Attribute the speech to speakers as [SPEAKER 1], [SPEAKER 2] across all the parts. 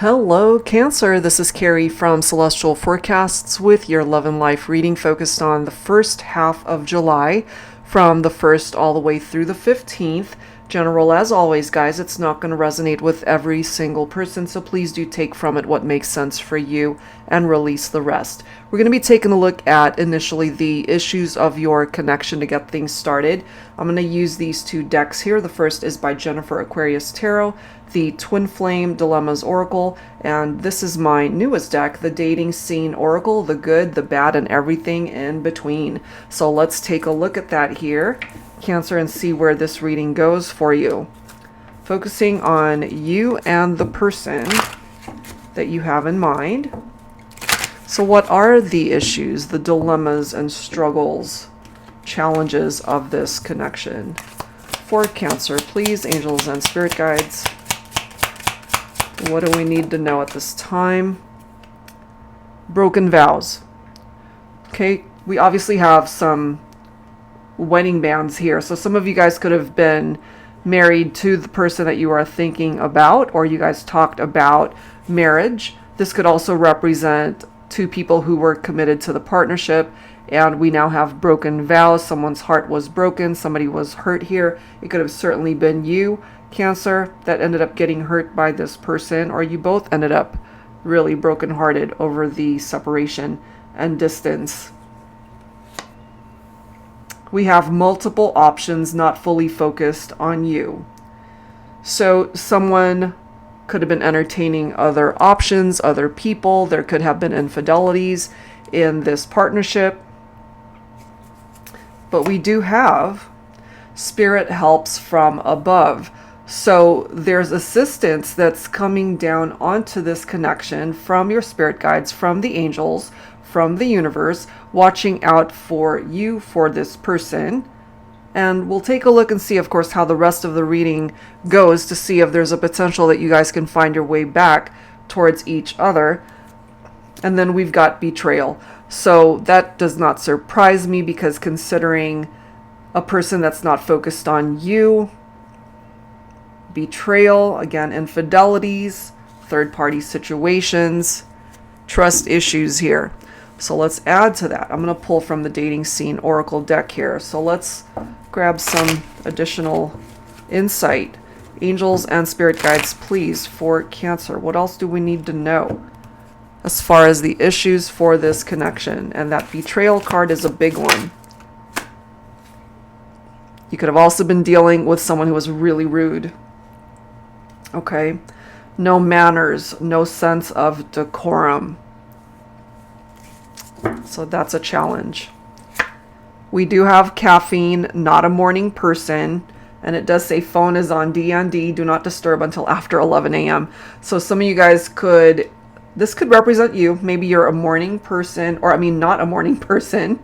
[SPEAKER 1] Hello, Cancer. This is Carrie from Celestial Forecasts with your love and life reading focused on the first half of July from the 1st all the way through the 15th. General, as always, guys, it's not going to resonate with every single person, so please do take from it what makes sense for you and release the rest. We're going to be taking a look at initially the issues of your connection to get things started. I'm going to use these two decks here. The first is by Jennifer Aquarius Tarot, the Twin Flame Dilemmas Oracle, and this is my newest deck, the Dating Scene Oracle, the good, the bad, and everything in between. So let's take a look at that here, Cancer, and see where this reading goes for you. Focusing on you and the person that you have in mind. So what are the issues, the dilemmas and struggles, challenges of this connection? For Cancer, please, angels and spirit guides. What do we need to know at this time? Broken vows. Okay, we obviously have some wedding bands here. So some of you guys could have been married to the person that you are thinking about, or you guys talked about marriage. This could also represent two people who were committed to the partnership, and we now have broken vows. Someone's heart was broken. Somebody was hurt here. It could have certainly been you, Cancer, that ended up getting hurt by this person, or you both ended up really brokenhearted over the separation and distance. We have multiple options not fully focused on you. So someone could have been entertaining other options, other people. There could have been infidelities in this partnership. But we do have spirit helps from above. So there's assistance that's coming down onto this connection from your spirit guides, from the angels, from the universe, watching out for you, for this person. And we'll take a look and see, of course, how the rest of the reading goes to see if there's a potential that you guys can find your way back towards each other. And then we've got betrayal. So that does not surprise me, because considering a person that's not focused on you, betrayal, again, infidelities, third-party situations, trust issues here. So let's add to that. I'm going to pull from the Dating Scene Oracle deck here. So let's grab some additional insight. Angels and spirit guides, please, for Cancer. What else do we need to know as far as the issues for this connection? And that betrayal card is a big one. You could have also been dealing with someone who was really rude. Okay. No manners, no sense of decorum. So that's a challenge. We do have caffeine, not a morning person. And it does say phone is on D&D, do not disturb until after 11 a.m. So some of you guys this could represent you. Maybe you're a morning person, or not a morning person.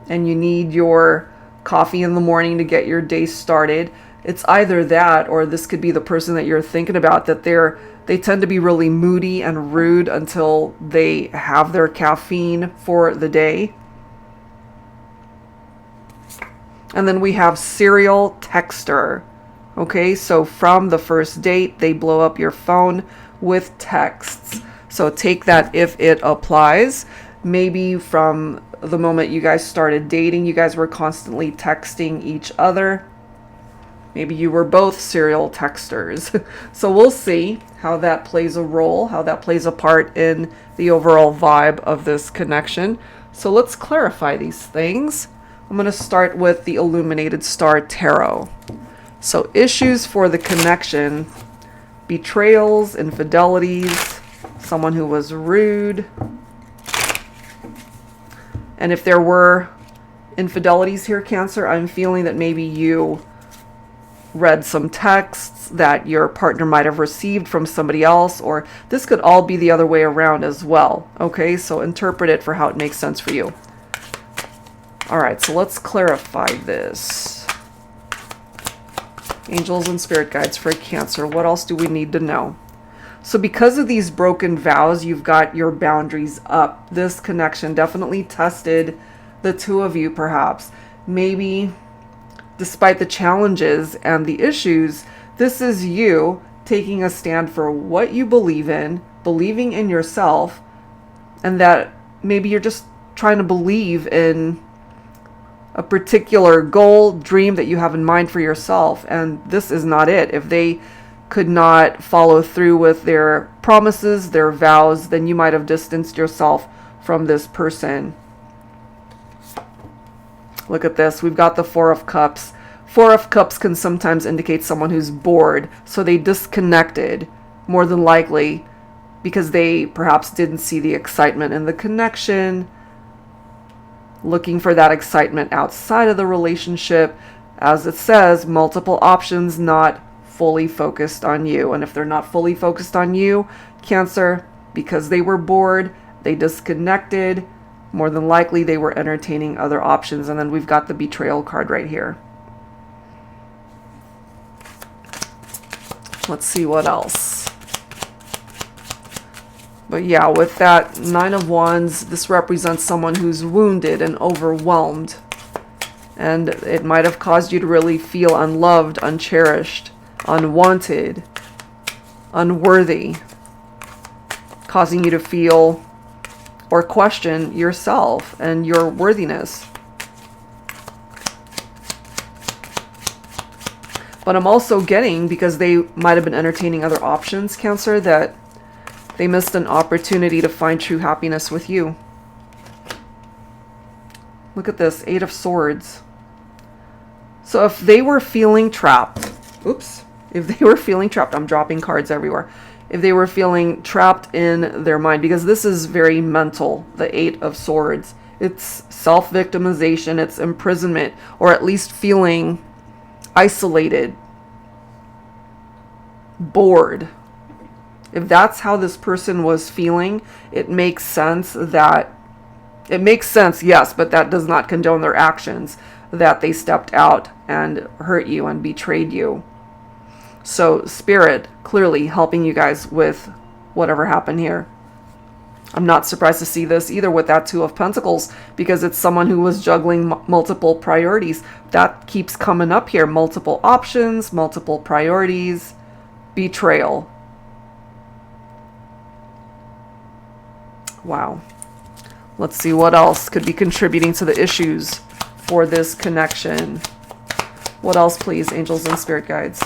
[SPEAKER 1] And you need your coffee in the morning to get your day started. It's either that, or this could be the person that you're thinking about, that they tend to be really moody and rude until they have their caffeine for the day. And then we have serial texter. Okay, so from the first date, they blow up your phone with texts. So take that if it applies. Maybe from the moment you guys started dating, you guys were constantly texting each other. Maybe you were both serial texters. So we'll see how that plays a role, how that plays a part in the overall vibe of this connection. So let's clarify these things. I'm going to start with the Illuminated Star Tarot. So issues for the connection: betrayals, infidelities, someone who was rude. And if there were infidelities here, Cancer, I'm feeling that maybe you read some texts that your partner might have received from somebody else, or this could all be the other way around as well. Okay, so interpret it for how it makes sense for you. All right, so let's clarify this. Angels and spirit guides for Cancer, what else do we need to know? So because of these broken vows, you've got your boundaries up. This connection definitely tested the two of you, perhaps. Maybe despite the challenges and the issues, this is you taking a stand for what you believe in, believing in yourself, and that maybe you're just trying to believe in a particular goal, dream that you have in mind for yourself, and this is not it. If they could not follow through with their promises, their vows, then you might have distanced yourself from this person. Look at this. We've got the Four of Cups. Four of Cups can sometimes indicate someone who's bored, so they disconnected, more than likely, because they perhaps didn't see the excitement in the connection, looking for that excitement outside of the relationship. As it says, multiple options, not fully focused on you. And if they're not fully focused on you, Cancer, because they were bored, they disconnected, more than likely they were entertaining other options. And then we've got the Betrayal card right here. Let's see what else. But yeah, with that Nine of Wands, this represents someone who's wounded and overwhelmed. And it might have caused you to really feel unloved, uncherished, unwanted, unworthy, causing you to feel or question yourself and your worthiness. But I'm also getting, because they might have been entertaining other options, Cancer, that they missed an opportunity to find true happiness with you. Look at this, Eight of Swords. So if they were feeling trapped, if they were feeling trapped, I'm dropping cards everywhere. If they were feeling trapped in their mind, because this is very mental, the Eight of Swords. It's self-victimization, it's imprisonment, or at least feeling isolated, bored. If that's how this person was feeling, it makes sense, yes, but that does not condone their actions, that they stepped out and hurt you and betrayed you. So Spirit clearly helping you guys with whatever happened here. I'm not surprised to see this either with that Two of Pentacles, because it's someone who was juggling multiple priorities. That keeps coming up here. Multiple options, multiple priorities, betrayal. Wow. Let's see what else could be contributing to the issues for this connection. What else, please, angels and spirit guides?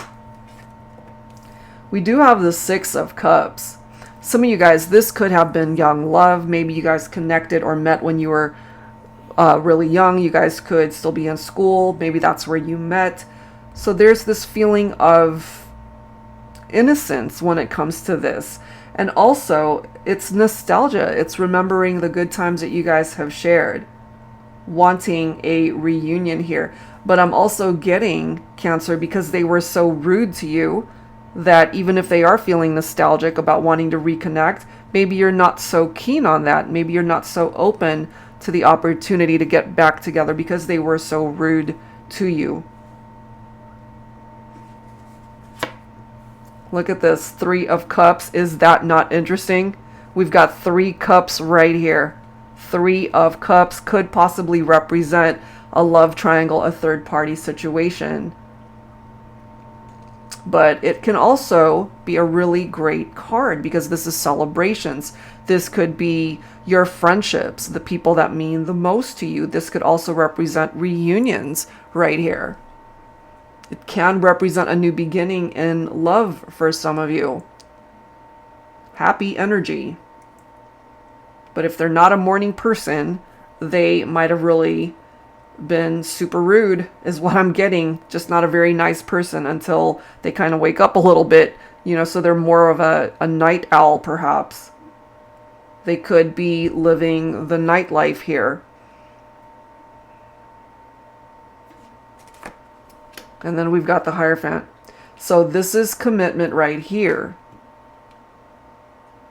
[SPEAKER 1] We do have the Six of Cups. Some of you guys, this could have been young love. Maybe you guys connected or met when you were really young. You guys could still be in school. Maybe that's where you met. So there's this feeling of innocence when it comes to this. And also, it's nostalgia. It's remembering the good times that you guys have shared. Wanting a reunion here. But I'm also getting, Cancer, because they were so rude to you, that even if they are feeling nostalgic about wanting to reconnect, maybe you're not so keen on that. Maybe you're not so open to the opportunity to get back together because they were so rude to you. Look at this, Three of Cups. Is that not interesting? We've got 3 cups right here. 3 of Cups could possibly represent a love triangle, a third party situation. But it can also be a really great card because this is celebrations. This could be your friendships, the people that mean the most to you. This could also represent reunions right here. It can represent a new beginning in love for some of you. Happy energy. But if they're not a morning person, they might have really been super rude, is what I'm getting. Just not a very nice person until they kind of wake up a little bit, so they're more of a night owl perhaps. They could be living the nightlife here. And then we've got the Hierophant. So this is commitment right here.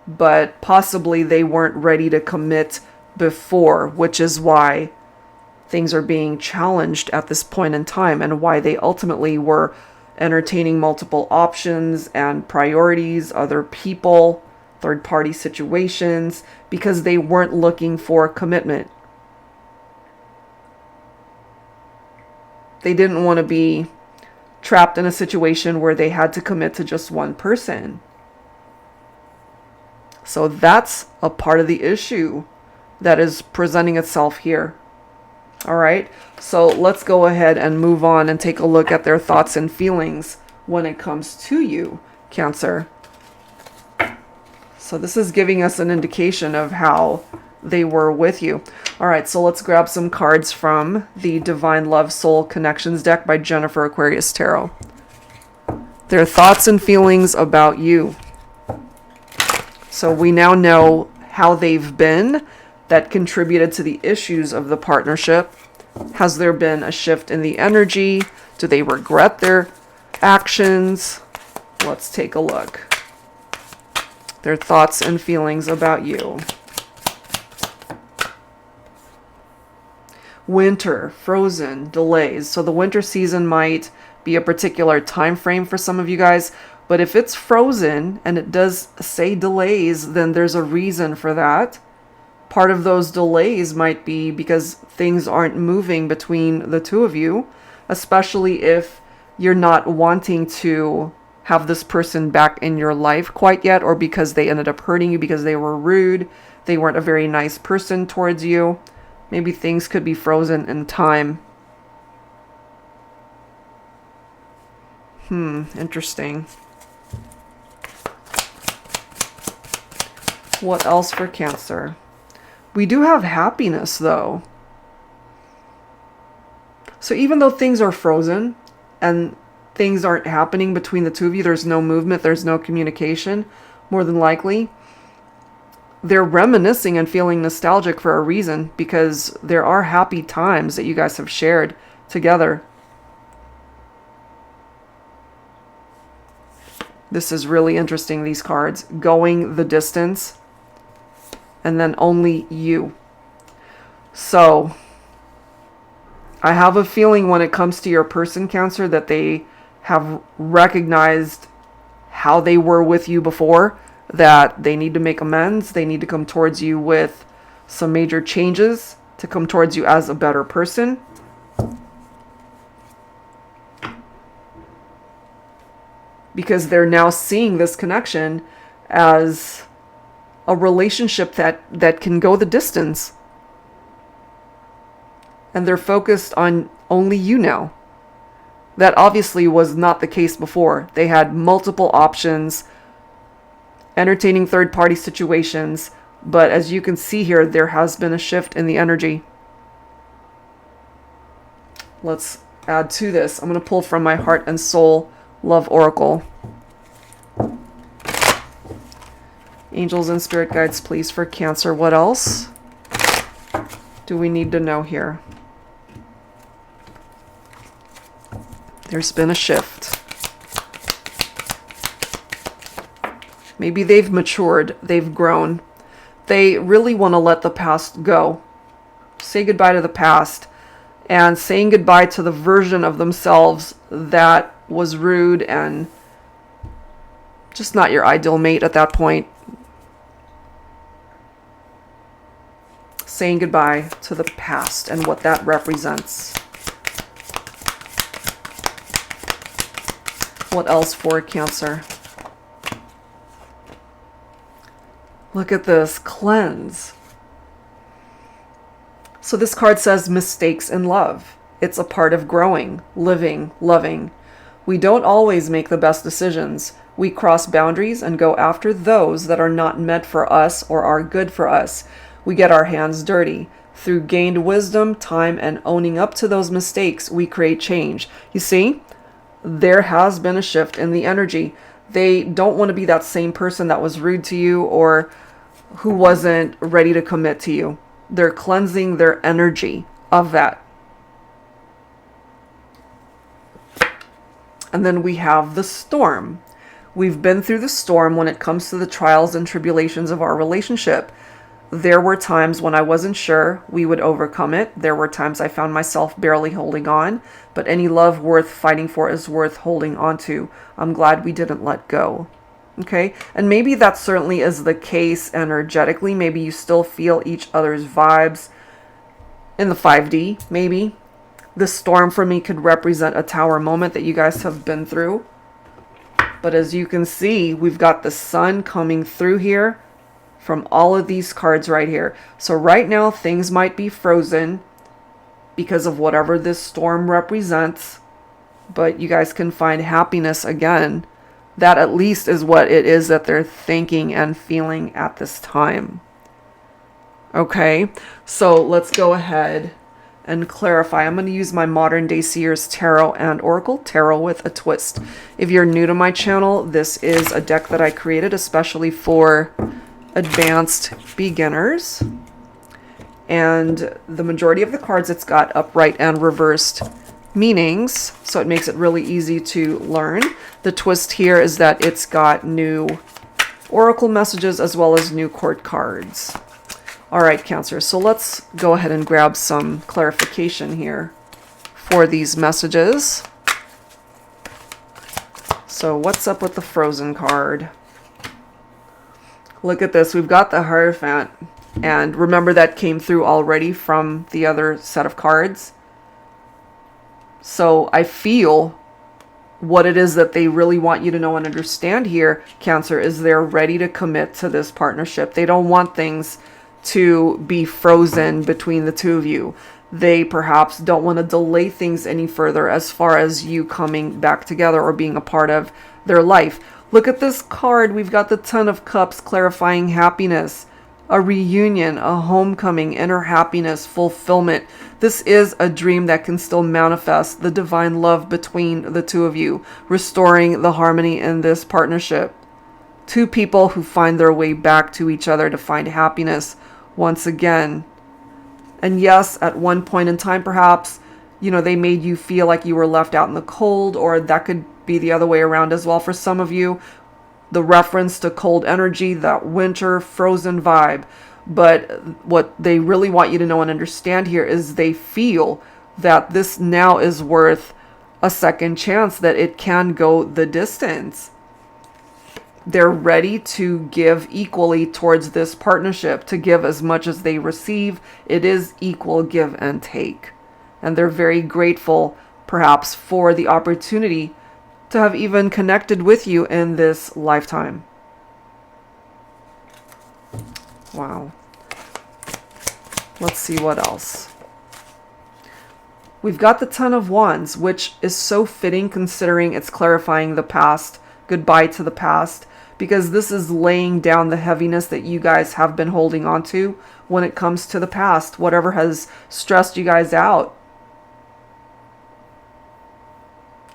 [SPEAKER 1] But possibly they weren't ready to commit before, which is why things are being challenged at this point in time, and why they ultimately were entertaining multiple options and priorities, other people, third-party situations, because they weren't looking for commitment. They didn't want to be trapped in a situation where they had to commit to just one person. So that's a part of the issue that is presenting itself here. All right, so let's go ahead and move on and take a look at their thoughts and feelings when it comes to you, Cancer. So this is giving us an indication of how they were with you. All right, so let's grab some cards from the Divine Love Soul Connections deck by Jennifer Aquarius Tarot. Their thoughts and feelings about you. So we now know how they've been that contributed to the issues of the partnership. Has there been a shift in the energy? Do they regret their actions? Let's take a look. Their thoughts and feelings about you. Winter, frozen, delays. So the winter season might be a particular time frame for some of you guys, but if it's frozen and it does say delays, then there's a reason for that. Part of those delays might be because things aren't moving between the two of you, especially if you're not wanting to have this person back in your life quite yet, or because they ended up hurting you because they were rude, they weren't a very nice person towards you. Maybe things could be frozen in time. Interesting. What else for Cancer? We do have happiness, though. So even though things are frozen and things aren't happening between the two of you, there's no movement, there's no communication, more than likely, they're reminiscing and feeling nostalgic for a reason, because there are happy times that you guys have shared together. This is really interesting, these cards. Going the distance, and then only you. So I have a feeling when it comes to your person, Cancer, that they have recognized how they were with you before, that they need to make amends. They need to come towards you with some major changes to come towards you as a better person. Because they're now seeing this connection as a relationship that can go the distance. And they're focused on only you now. That obviously was not the case before. They had multiple options, entertaining third-party situations, but as you can see here, there has been a shift in the energy. Let's add to this. I'm going to pull from my Heart and Soul Love Oracle. Angels and spirit guides, please, for Cancer. What else do we need to know here? There's been a shift. Maybe they've matured, they've grown. They really want to let the past go. Say goodbye to the past, and saying goodbye to the version of themselves that was rude and just not your ideal mate at that point. Saying goodbye to the past and what that represents. What else for Cancer? Look at this. Cleanse. So this card says mistakes in love. It's a part of growing, living, loving. We don't always make the best decisions. We cross boundaries and go after those that are not meant for us or are good for us. We get our hands dirty. Through gained wisdom, time, and owning up to those mistakes, we create change. You see, there has been a shift in the energy. They don't want to be that same person that was rude to you or who wasn't ready to commit to you. They're cleansing their energy of that. And then we have the storm. We've been through the storm when it comes to the trials and tribulations of our relationship. There were times when I wasn't sure we would overcome it. There were times I found myself barely holding on, but any love worth fighting for is worth holding on to. I'm glad we didn't let go. Okay? And maybe that certainly is the case energetically. Maybe you still feel each other's vibes in the 5D, maybe. The storm for me could represent a tower moment that you guys have been through. But as you can see, we've got the sun coming through here from all of these cards right here. So right now, things might be frozen because of whatever this storm represents. But you guys can find happiness again. That at least is what it is that they're thinking and feeling at this time. Okay, so let's go ahead and clarify. I'm going to use my Modern Day Seers Tarot and Oracle Tarot with a twist. If you're new to my channel, this is a deck that I created especially for advanced beginners. And the majority of the cards, it's got upright and reversed meanings, so it makes it really easy to learn. The twist here is that it's got new oracle messages as well as new court cards. All right, Cancer, so let's go ahead and grab some clarification here for these messages. So what's up with the Frozen card? Look at this. We've got the Hierophant. And remember that came through already from the other set of cards. So I feel what it is that they really want you to know and understand here, Cancer, is they're ready to commit to this partnership. They don't want things to be frozen between the two of you. They perhaps don't want to delay things any further as far as you coming back together or being a part of their life. Look at this card. We've got the Ten of Cups clarifying happiness, a reunion, a homecoming, inner happiness, fulfillment. This is a dream that can still manifest the divine love between the two of you, restoring the harmony in this partnership. Two people who find their way back to each other to find happiness once again. And yes, at one point in time, perhaps, you know, they made you feel like you were left out in the cold, or that could be the other way around as well for some of you. The reference to cold energy, that winter frozen vibe. But what they really want you to know and understand here is they feel that this now is worth a second chance, that it can go the distance. They're ready to give equally towards this partnership, to give as much as they receive. It is equal give and take. And they're very grateful, perhaps, for the opportunity to have even connected with you in this lifetime. Wow. Let's see what else. We've got the Ten of Wands, which is so fitting considering it's clarifying the past, goodbye to the past, because this is laying down the heaviness that you guys have been holding on to when it comes to the past, whatever has stressed you guys out.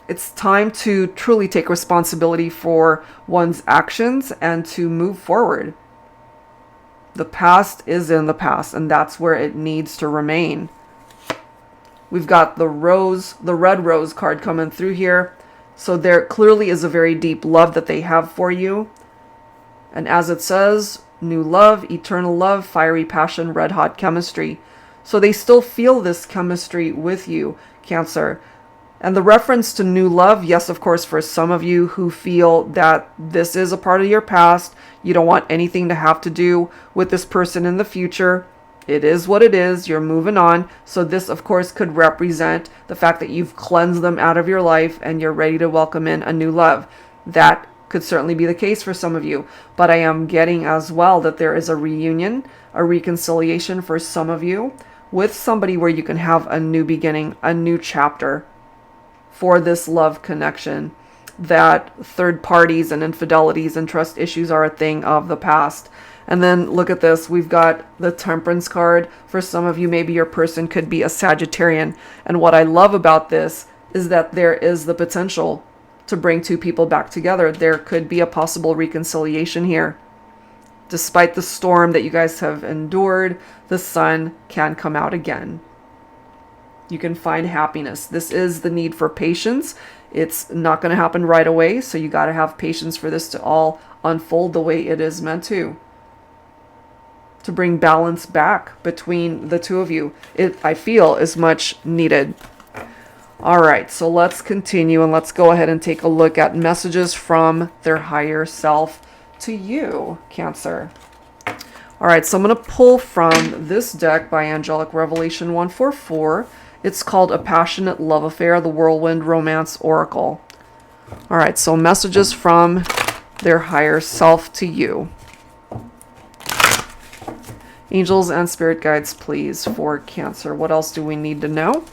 [SPEAKER 1] It's time to truly take responsibility for one's actions and to move forward. The past is in the past, and that's where it needs to remain. We've got the rose, the red rose card coming through here. So there clearly is a very deep love that they have for you. And as it says, new love, eternal love, fiery passion, red hot chemistry. So they still feel this chemistry with you, Cancer. And the reference to new love, yes, of course, for some of you who feel that this is a part of your past, you don't want anything to have to do with this person in the future. It is what it is. You're moving on. So this, of course, could represent the fact that you've cleansed them out of your life and you're ready to welcome in a new love. That could certainly be the case for some of you. But I am getting as well that there is a reunion, a reconciliation for some of you with somebody where you can have a new beginning, a new chapter for this love connection. That third parties and infidelities and trust issues are a thing of the past. And then look at this. We've got the Temperance card. For some of you, maybe your person could be a Sagittarian. And what I love about this is that there is the potential to bring two people back together. There could be a possible reconciliation here. Despite the storm that you guys have endured, the sun can come out again. You can find happiness. This is the need for patience. It's not going to happen right away. So you got to have patience for this to all unfold the way it is meant to bring balance back between the two of you. It, I feel, is much needed. All right, so let's continue and let's go ahead and take a look at messages from their higher self to you, Cancer. All right, so I'm going to pull from this deck by Angelic Revelation 144, It's called A Passionate Love Affair, the Whirlwind Romance Oracle. All right, so messages from their higher self to you. Angels and spirit guides, please, for Cancer. What else do we need to know?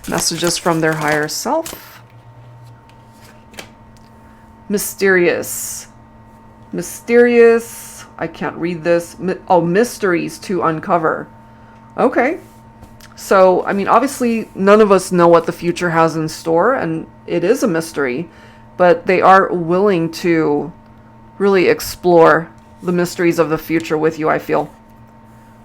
[SPEAKER 1] Messages from their higher self. Mysterious. Mysterious. I can't read this. Oh, mysteries to uncover. Okay. So, I mean, obviously, none of us know what the future has in store, and it is a mystery, but they are willing to really explore the mysteries of the future with you, I feel.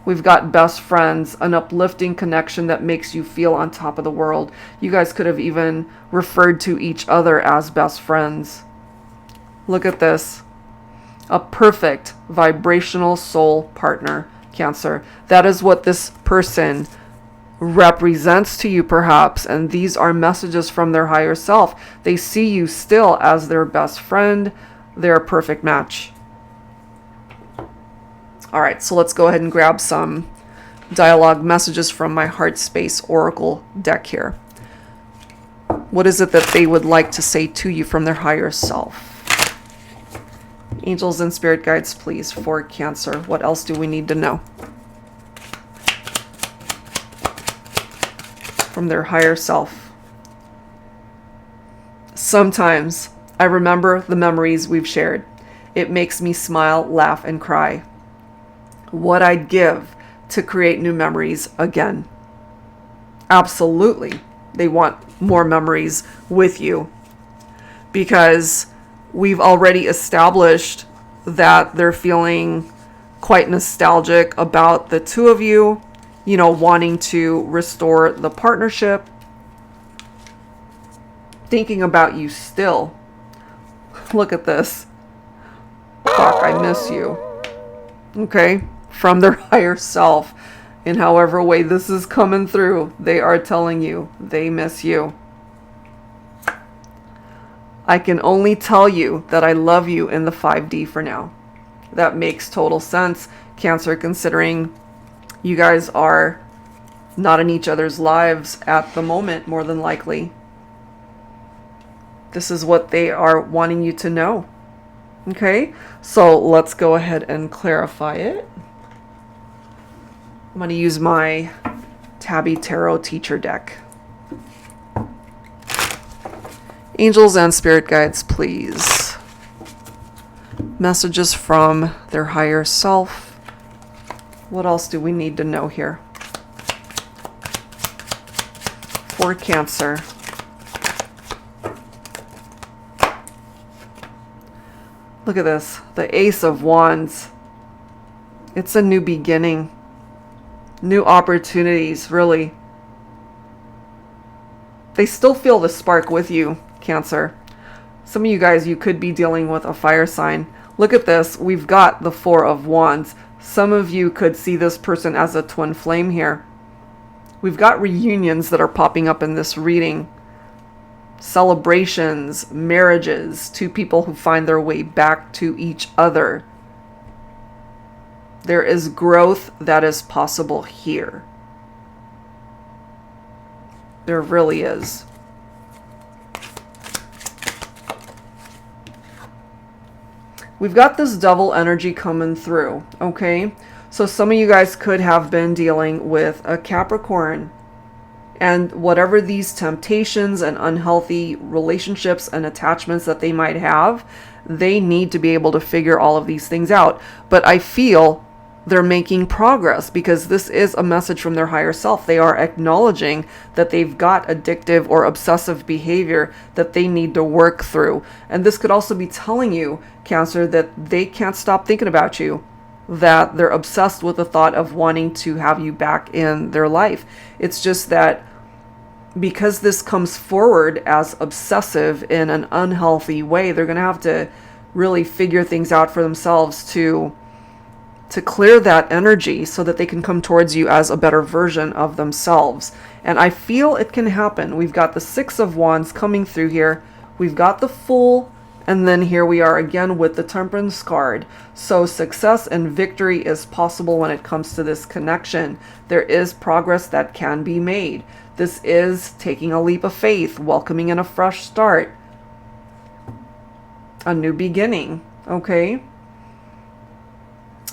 [SPEAKER 1] We've got best friends, an uplifting connection that makes you feel on top of the world. You guys could have even referred to each other as best friends. Look at this. A perfect vibrational soul partner, Cancer. That is what this person represents to you, perhaps, and these are messages from their higher self. They see you still as their best friend. They're a perfect match. All right, so let's go ahead and grab some dialogue messages from my Heart Space Oracle deck here. What is it that they would like to say to you from their higher self? Angels and spirit guides, please, for Cancer. What else do we need to know? From their higher self. Sometimes I remember the memories we've shared. It makes me smile, laugh, and cry. What I'd give to create new memories again. Absolutely. They want more memories with you because we've already established that they're feeling quite nostalgic about the two of you, you know, wanting to restore the partnership, thinking about you still. Look at this. Fuck, I miss you. Okay? From their higher self. In however way this is coming through, they are telling you they miss you. I can only tell you that I love you in the 5D for now. That makes total sense, Cancer, considering you guys are not in each other's lives at the moment, more than likely. This is what they are wanting you to know. Okay, so let's go ahead and clarify it. I'm going to use my Tabby Tarot Teacher deck. Angels and spirit guides, please. Messages from their higher self. What else do we need to know here? For Cancer. Look at this. The Ace of Wands. It's a new beginning. New opportunities, really. They still feel the spark with you, Cancer. Some of you guys, you could be dealing with a fire sign. Look at this. We've got the Four of Wands. Some of you could see this person as a twin flame here. We've got reunions that are popping up in this reading. Celebrations, marriages, two people who find their way back to each other. There is growth that is possible here. There really is. We've got this double energy coming through, okay? So some of you guys could have been dealing with a Capricorn. And whatever these temptations and unhealthy relationships and attachments that they might have, they need to be able to figure all of these things out. But I feel they're making progress because this is a message from their higher self. They are acknowledging that they've got addictive or obsessive behavior that they need to work through. And this could also be telling you, Cancer, that they can't stop thinking about you, that they're obsessed with the thought of wanting to have you back in their life. It's just that because this comes forward as obsessive in an unhealthy way, they're going to have to really figure things out for themselves to clear that energy so that they can come towards you as a better version of themselves. And I feel it can happen. We've got the Six of Wands coming through here. We've got the Fool And then here we are again with the Temperance card. So success and victory is possible when it comes to this connection. There is progress that can be made. This is taking a leap of faith, welcoming in a fresh start, a new beginning, okay?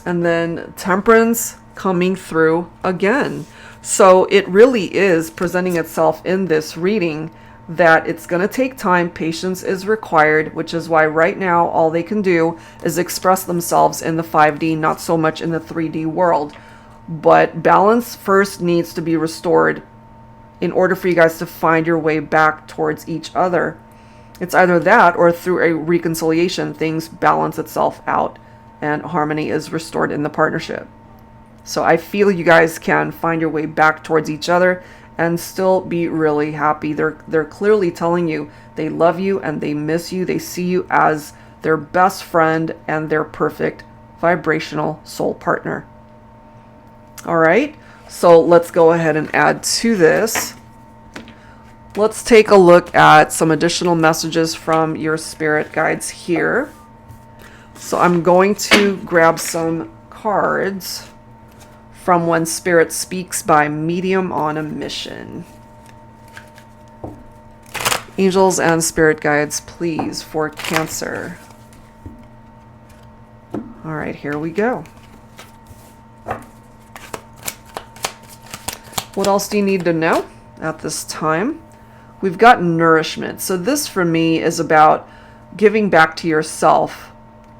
[SPEAKER 1] And then Temperance coming through again. So it really is presenting itself in this reading that it's going to take time, patience is required, which is why right now all they can do is express themselves in the 5D, not so much in the 3D world. But balance first needs to be restored in order for you guys to find your way back towards each other. It's either that or through a reconciliation, things balance itself out and harmony is restored in the partnership. So I feel you guys can find your way back towards each other and still be really happy. They're clearly telling you they love you and they miss you. They see you as their best friend and their perfect vibrational soul partner. All right, so let's go ahead and add to this. Let's take a look at some additional messages from your spirit guides here. So I'm going to grab some cards from When Spirit Speaks by Medium on a Mission. Angels and spirit guides, please, for Cancer. All right, here we go. What else do you need to know at this time? We've got nourishment. So this for me is about giving back to yourself,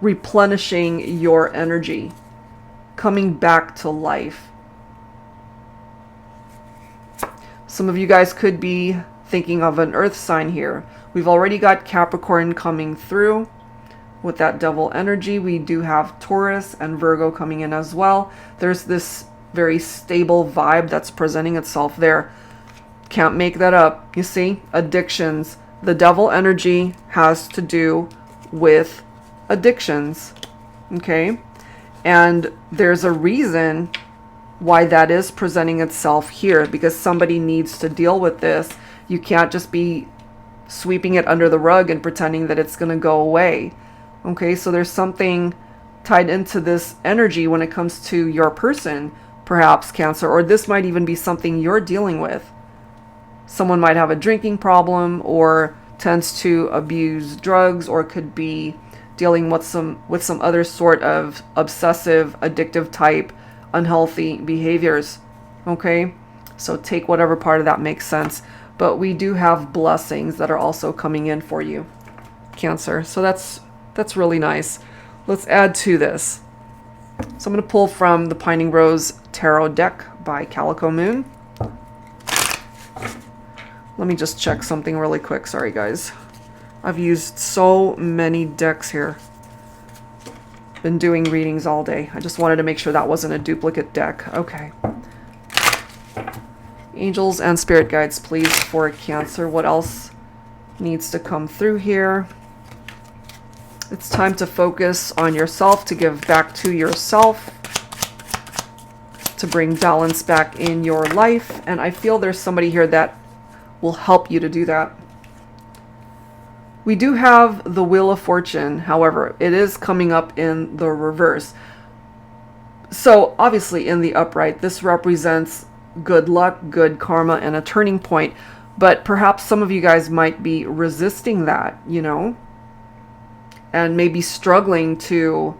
[SPEAKER 1] replenishing your energy, coming back to life. Some of you guys could be thinking of an earth sign here. We've already got Capricorn coming through with that devil energy. We do have Taurus and Virgo coming in as well. There's this very stable vibe that's presenting itself there. Can't make that up. You see, addictions. The devil energy has to do with addictions. Okay? And there's a reason why that is presenting itself here, because somebody needs to deal with this. You can't just be sweeping it under the rug and pretending that it's going to go away. Okay, so there's something tied into this energy when it comes to your person, perhaps Cancer, or this might even be something you're dealing with. Someone might have a drinking problem or tends to abuse drugs, or could be dealing with some other sort of obsessive, addictive type, unhealthy behaviors. Okay, so take whatever part of that makes sense. But we do have blessings that are also coming in for you, Cancer. So that's really nice. Let's add to this. So I'm going to pull from the Pining Rose Tarot deck by Calico Moon. Let me just check something really quick. Sorry, guys. I've used so many decks here. Been doing readings all day. I just wanted to make sure that wasn't a duplicate deck. Okay. Angels and spirit guides, please, for Cancer. What else needs to come through here? It's time to focus on yourself, to give back to yourself, to bring balance back in your life. And I feel there's somebody here that will help you to do that. We do have the Wheel of Fortune, however, it is coming up in the reverse. So obviously in the upright, this represents good luck, good karma, and a turning point. But perhaps some of you guys might be resisting that, you know, and maybe struggling to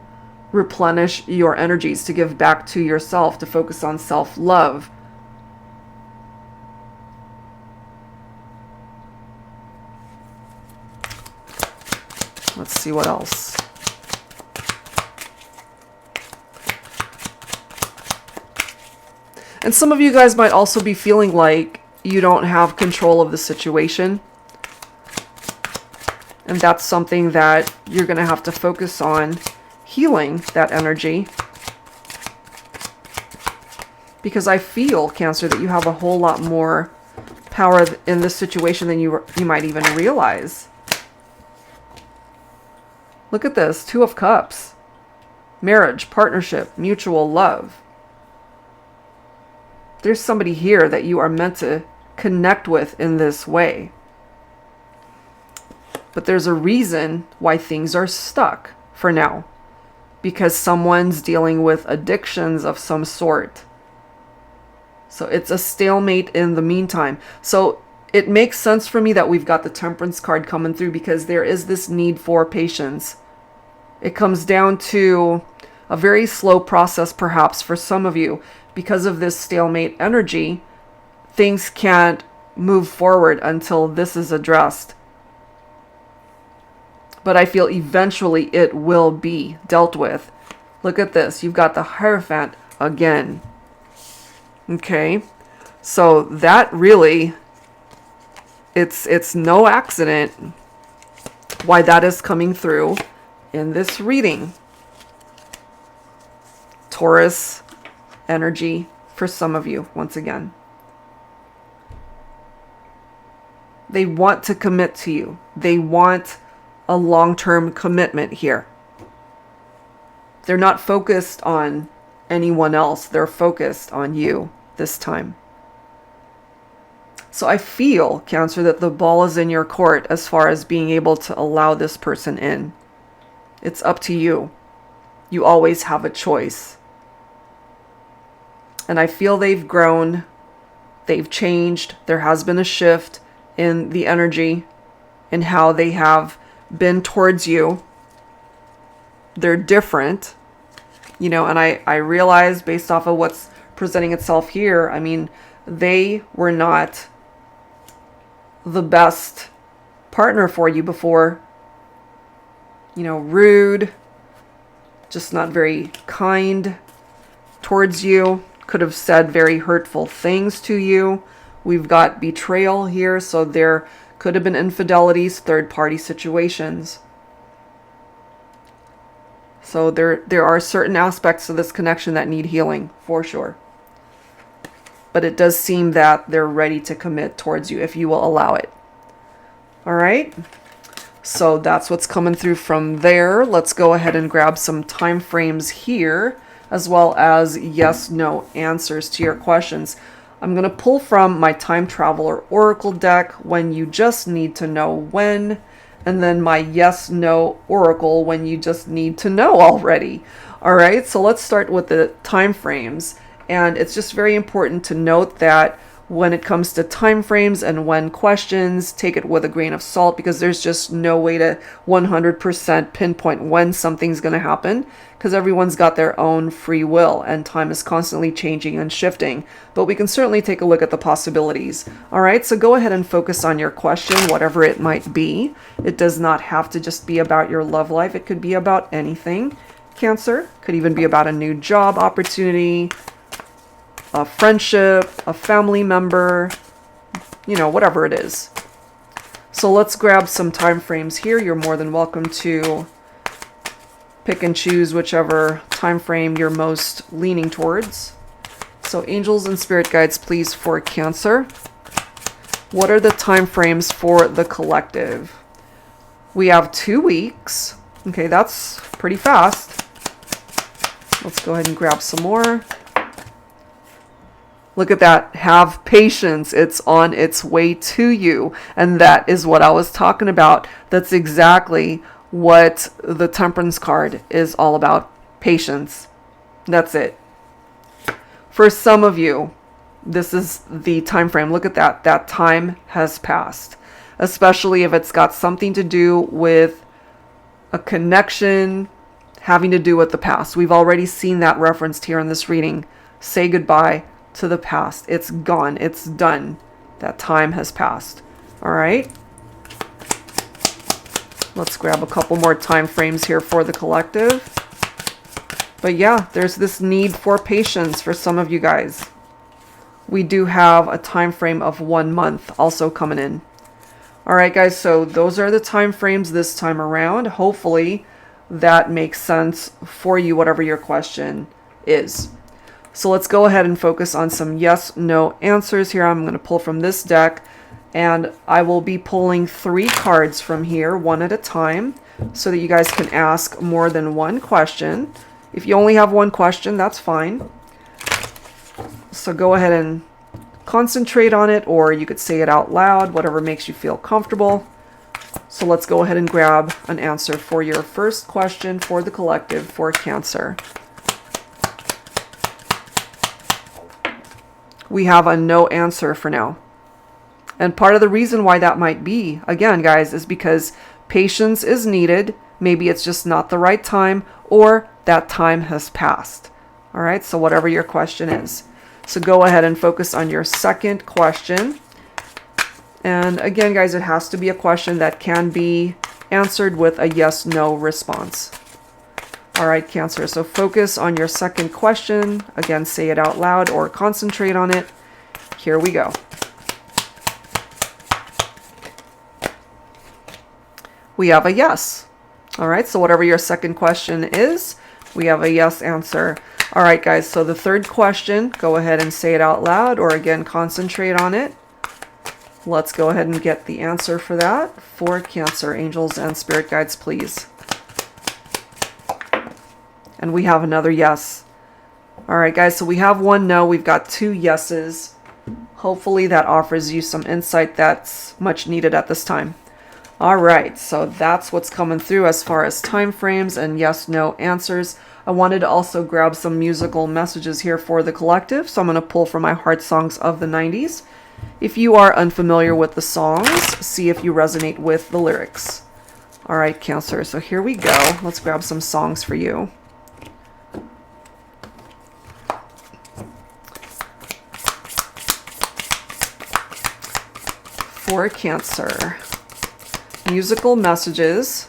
[SPEAKER 1] replenish your energies, to give back to yourself, to focus on self-love. Let's see what else. And some of you guys might also be feeling like you don't have control of the situation. And that's something that you're going to have to focus on, healing that energy. Because I feel, Cancer, that you have a whole lot more power in this situation than you might even realize. Look at this, Two of Cups. Marriage, partnership, mutual love. There's somebody here that you are meant to connect with in this way. But there's a reason why things are stuck for now. Because someone's dealing with addictions of some sort. So it's a stalemate in the meantime. So it makes sense for me that we've got the Temperance card coming through, because there is this need for patience. It comes down to a very slow process perhaps for some of you. Because of this stalemate energy, things can't move forward until this is addressed. But I feel eventually it will be dealt with. Look at this. You've got the Hierophant again. Okay. So that really, it's no accident why that is coming through in this reading. Taurus energy for some of you, once again. They want to commit to you. They want a long-term commitment here. They're not focused on anyone else. They're focused on you this time. So I feel, Cancer, that the ball is in your court as far as being able to allow this person in. It's up to you. You always have a choice. And I feel they've grown. They've changed. There has been a shift in the energy, in how they have been towards you. They're different, and I realize based off of what's presenting itself here, I mean, they were not the best partner for you before. Rude, just not very kind towards you, could have said very hurtful things to you. We've got betrayal here, so there could have been infidelities, third-party situations. So there are certain aspects of this connection that need healing, for sure. But it does seem that they're ready to commit towards you if you will allow it. All right? So that's what's coming through from there. Let's go ahead and grab some time frames here, as well as yes/no answers to your questions. I'm going to pull from my Time Traveler Oracle deck, when you just need to know when, and then my yes/no Oracle, when you just need to know already. All right, so let's start with the time frames. And it's just very important to note that when it comes to time frames and when questions, take it with a grain of salt, because there's just no way to 100% pinpoint when something's going to happen, because everyone's got their own free will and time is constantly changing and shifting. But we can certainly take a look at the possibilities. All right, so go ahead and focus on your question, whatever it might be. It does not have to just be about your love life. It could be about anything. Cancer could even be about a new job opportunity, a friendship, a family member, whatever it is. So let's grab some time frames here. You're more than welcome to pick and choose whichever time frame you're most leaning towards. So angels and spirit guides, please, for Cancer. What are the time frames for the collective? We have 2 weeks. Okay, that's pretty fast. Let's go ahead and grab some more. Look at that. Have patience. It's on its way to you. And that is what I was talking about. That's exactly what the Temperance card is all about. Patience. That's it. For some of you, this is the time frame. Look at that. That time has passed. Especially if it's got something to do with a connection having to do with the past. We've already seen that referenced here in this reading. Say goodbye to the past. It's gone. It's done. That time has passed. All right. Let's grab a couple more time frames here for the collective. But yeah, there's this need for patience for some of you guys. We do have a time frame of 1 month also coming in. All right, guys. So those are the time frames this time around. Hopefully that makes sense for you, whatever your question is. So let's go ahead and focus on some yes/no answers here. I'm going to pull from this deck, and I will be pulling 3 cards from here, one at a time, so that you guys can ask more than one question. If you only have one question, that's fine. So go ahead and concentrate on it, or you could say it out loud, whatever makes you feel comfortable. So let's go ahead and grab an answer for your first question for the collective for Cancer. We have a no answer for now. And part of the reason why that might be, again, guys, is because patience is needed. Maybe it's just not the right time, or that time has passed. All right, so whatever your question is. So go ahead and focus on your second question. And again, guys, it has to be a question that can be answered with a yes/no response. All right, Cancer, so focus on your second question. Again, say it out loud or concentrate on it. Here we go. We have a yes. All right, so whatever your second question is, we have a yes answer. All right, guys, so the third question, go ahead and say it out loud or again, concentrate on it. Let's go ahead and get the answer for that for Cancer. Angels and spirit guides, please. And we have another yes. All right, guys, so we have one no. We've got two yeses. Hopefully that offers you some insight that's much needed at this time. All right, so that's what's coming through as far as time frames and yes/no answers. I wanted to also grab some musical messages here for the collective, so I'm going to pull from my heart songs of the 90s. If you are unfamiliar with the songs, see if you resonate with the lyrics. All right, Cancer, so here we go. Let's grab some songs for you. For Cancer. Musical messages.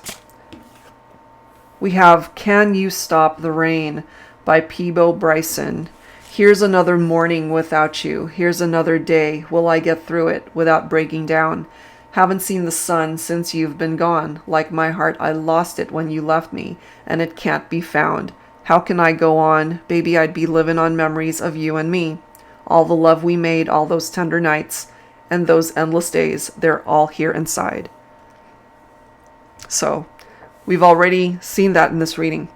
[SPEAKER 1] We have Can You Stop the Rain by Peebo Bryson. Here's another morning without you. Here's another day. Will I get through it without breaking down? Haven't seen the sun since you've been gone. Like my heart, I lost it when you left me, and it can't be found. How can I go on? Baby, I'd be living on memories of you and me. All the love we made, all those tender nights, and those endless days, they're all here inside. So, we've already seen that in this reading.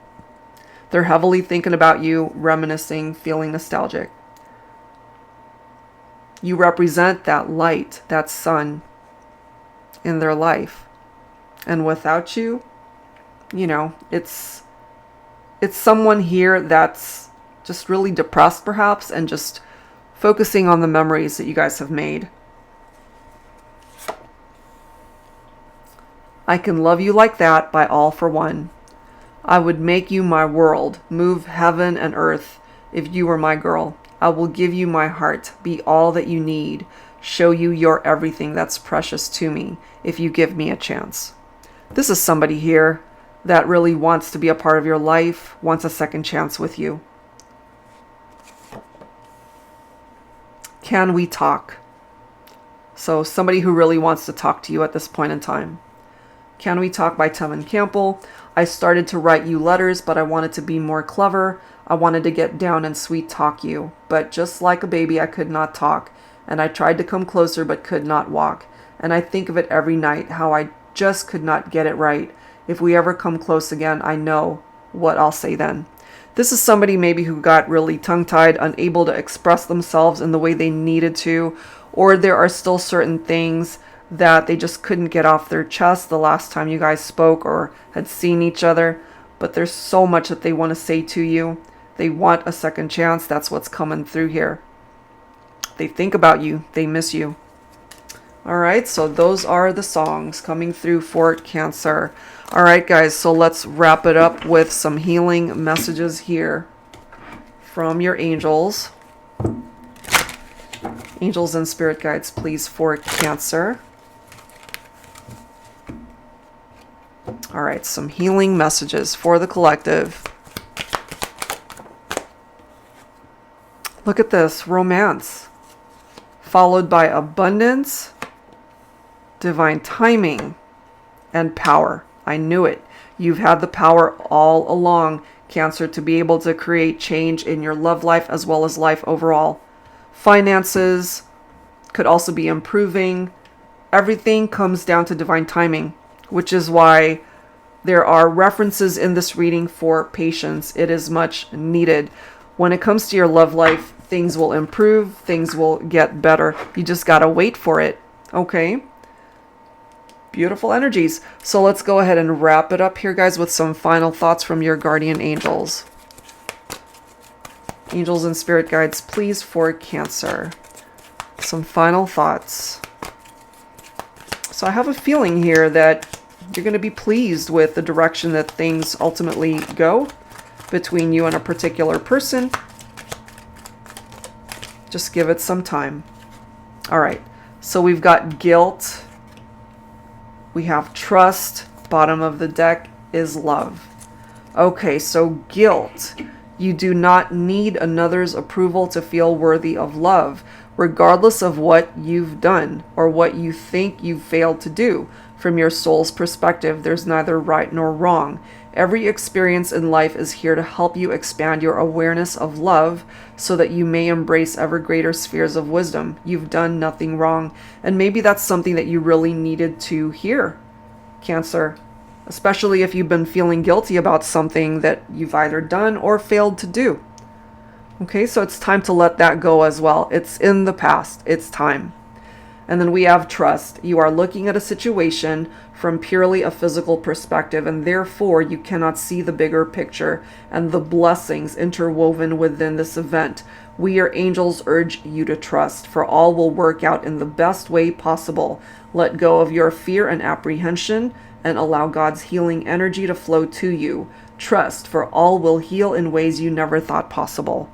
[SPEAKER 1] They're heavily thinking about you, reminiscing, feeling nostalgic. You represent that light, that sun in their life. And without you, you know, it's someone here that's just really depressed perhaps and just focusing on the memories that you guys have made. I can love you like that by All for One. I would make you my world, move heaven and earth if you were my girl. I will give you my heart, be all that you need, show you your everything that's precious to me if you give me a chance. This is somebody here that really wants to be a part of your life, wants a second chance with you. Can we talk? So somebody who really wants to talk to you at this point in time. Can We Talk by Tevin Campbell. I started to write you letters, but I wanted to be more clever. I wanted to get down and sweet talk you. But just like a baby, I could not talk. And I tried to come closer, but could not walk. And I think of it every night, how I just could not get it right. If we ever come close again, I know what I'll say then. This is somebody maybe who got really tongue-tied, unable to express themselves in the way they needed to, or there are still certain things that they just couldn't get off their chest the last time you guys spoke or had seen each other. But there's so much that they want to say to you. They want a second chance. That's what's coming through here. They think about you. They miss you. All right, so those are the songs coming through for Cancer. All right, guys, so let's wrap it up with some healing messages here from your angels. Angels and spirit guides, please, for Cancer. All right, some healing messages for the collective. Look at this, romance, followed by abundance, divine timing, and power. I knew it. You've had the power all along, Cancer, to be able to create change in your love life as well as life overall. Finances could also be improving. Everything comes down to divine timing, which is why there are references in this reading for patience. It is much needed. When it comes to your love life, things will improve, things will get better. You just gotta wait for it, okay? Beautiful energies. So let's go ahead and wrap it up here, guys, with some final thoughts from your guardian angels. Angels and spirit guides, please, for Cancer. Some final thoughts. So I have a feeling here that you're going to be pleased with the direction that things ultimately go between you and a particular person. Just give it some time. All right. So we've got guilt. We have trust. Bottom of the deck is love. Okay, so guilt. You do not need another's approval to feel worthy of love, regardless of what you've done or what you think you've failed to do. From your soul's perspective, there's neither right nor wrong. Every experience in life is here to help you expand your awareness of love so that you may embrace ever greater spheres of wisdom. You've done nothing wrong. And maybe that's something that you really needed to hear, Cancer. Especially if you've been feeling guilty about something that you've either done or failed to do. Okay, so it's time to let that go as well. It's in the past. It's time. And then we have trust. You are looking at a situation from purely a physical perspective, and therefore you cannot see the bigger picture and the blessings interwoven within this event. We, your angels, urge you to trust, for all will work out in the best way possible. Let go of your fear and apprehension and allow God's healing energy to flow to you. Trust, for all will heal in ways you never thought possible.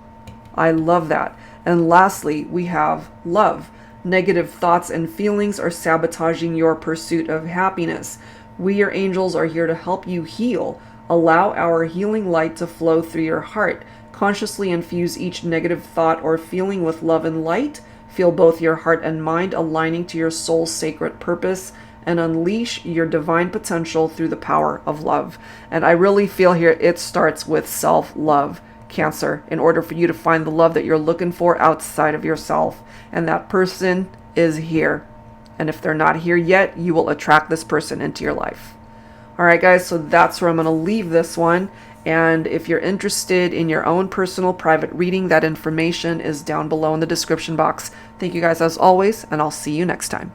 [SPEAKER 1] I love that. And lastly, we have love. Negative thoughts and feelings are sabotaging your pursuit of happiness. We, your angels, are here to help you heal. Allow our healing light to flow through your heart. Consciously infuse each negative thought or feeling with love and light. Feel both your heart and mind aligning to your soul's sacred purpose, and unleash your divine potential through the power of love. And I really feel here it starts with self-love, Cancer, in order for you to find the love that you're looking for outside of yourself. And that person is here. And if they're not here yet, you will attract this person into your life. All right, guys, so that's where I'm going to leave this one. And if you're interested in your own personal private reading, that information is down below in the description box. Thank you guys as always, and I'll see you next time.